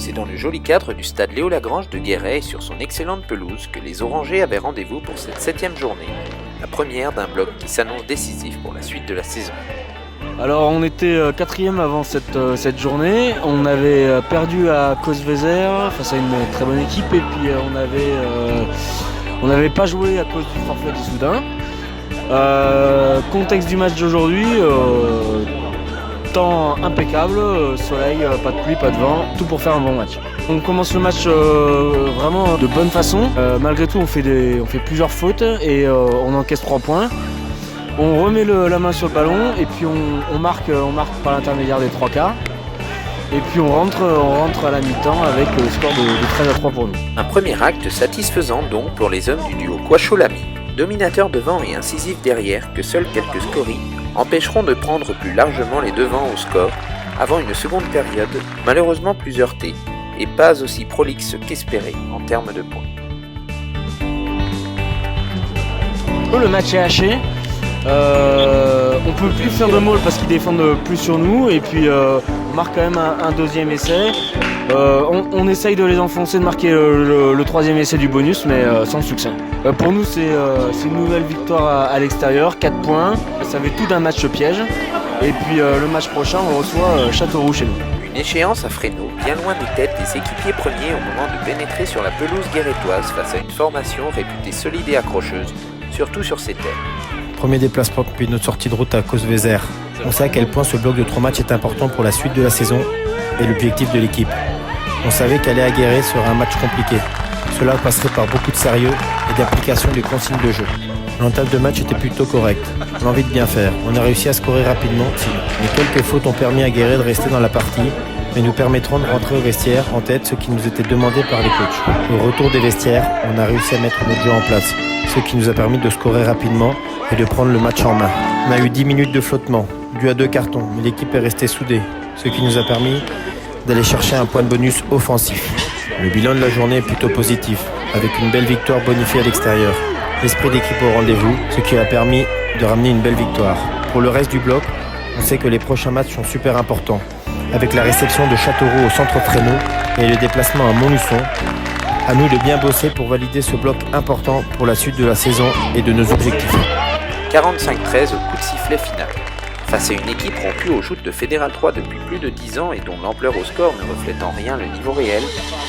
C'est dans le joli cadre du stade Léo Lagrange de Guéret et sur son excellente pelouse que les Orangers avaient rendez-vous pour cette 7e journée, la première d'un bloc qui s'annonce décisif pour la suite de la saison. Alors on était 4e avant cette journée, on avait perdu à Cosvezer face à une très bonne équipe et puis on n'avait pas joué à cause du forfait d'Issoudun. Contexte du match d'aujourd'hui, temps impeccable, soleil, pas de pluie, pas de vent, tout pour faire un bon match. On commence le match vraiment de bonne façon, malgré tout on fait plusieurs fautes et on encaisse 3 points. On remet la main sur le ballon et puis on marque par l'intermédiaire des 3 quarts. Et puis on rentre à la mi-temps avec le score de 13-3 pour nous. Un premier acte satisfaisant donc pour les hommes du duo Kouacho-Lamy. Dominateur devant et incisif derrière, que seuls quelques scories empêcheront de prendre plus largement les devants au score avant une seconde période, malheureusement plus heurtée et pas aussi prolixe qu'espéré en termes de points. Le match est haché. On peut plus faire de maul parce qu'ils défendent plus sur nous et puis on marque quand même un deuxième essai. On essaye de les enfoncer, de marquer le troisième essai du bonus mais sans succès. Pour nous c'est une nouvelle victoire à l'extérieur, 4 points, ça fait tout d'un match piège et puis le match prochain on reçoit Châteauroux chez nous. Une échéance à Fresno, bien loin des têtes des équipiers premiers au moment de pénétrer sur la pelouse guérétoise face à une formation réputée solide et accrocheuse, surtout sur ses terres. Premier déplacement depuis notre sortie de route à Cosvezer. On sait à quel point ce bloc de 3 matchs est important pour la suite de la saison et l'objectif de l'équipe. On savait qu'aller à Guéret serait un match compliqué. Cela passerait par beaucoup de sérieux et d'application des consignes de jeu. L'entame de match était plutôt correcte. L'envie de bien faire. On a réussi à scorer rapidement, mais quelques fautes ont permis à Guéret de rester dans la partie, mais nous permettront de rentrer au vestiaire en tête, ce qui nous était demandé par les coachs. Au retour des vestiaires, on a réussi à mettre notre jeu en place, ce qui nous a permis de scorer rapidement et de prendre le match en main. On a eu 10 minutes de flottement, dû à 2 cartons, mais l'équipe est restée soudée, ce qui nous a permis d'aller chercher un point de bonus offensif. Le bilan de la journée est plutôt positif, avec une belle victoire bonifiée à l'extérieur. L'esprit d'équipe au rendez-vous, ce qui a permis de ramener une belle victoire. Pour le reste du bloc, on sait que les prochains matchs sont super importants, avec la réception de Châteauroux au centre Fresno et le déplacement à Montluçon. À nous de bien bosser pour valider ce bloc important pour la suite de la saison et de nos objectifs. 45-13 au coup de sifflet final. Face à une équipe rompue aux joutes de Fédéral 3 depuis plus de 10 ans et dont l'ampleur au score ne reflète en rien le niveau réel,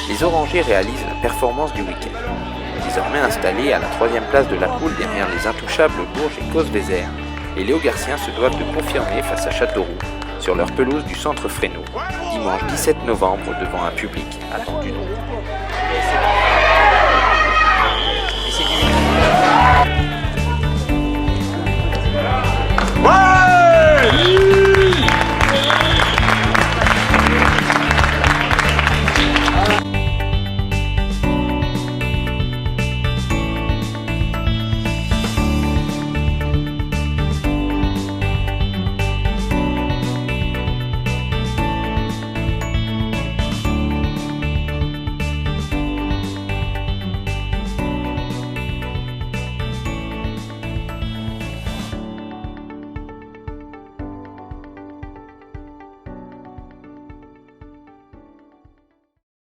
les Orangers réalisent la performance du week-end. Désormais installés à la 3e place de la poule derrière les intouchables Bourges et Cosvezer, les Léogarciens se doivent de confirmer face à Châteauroux sur leur pelouse du centre Fresno, dimanche 17 novembre devant un public attendu nombreux. Wow!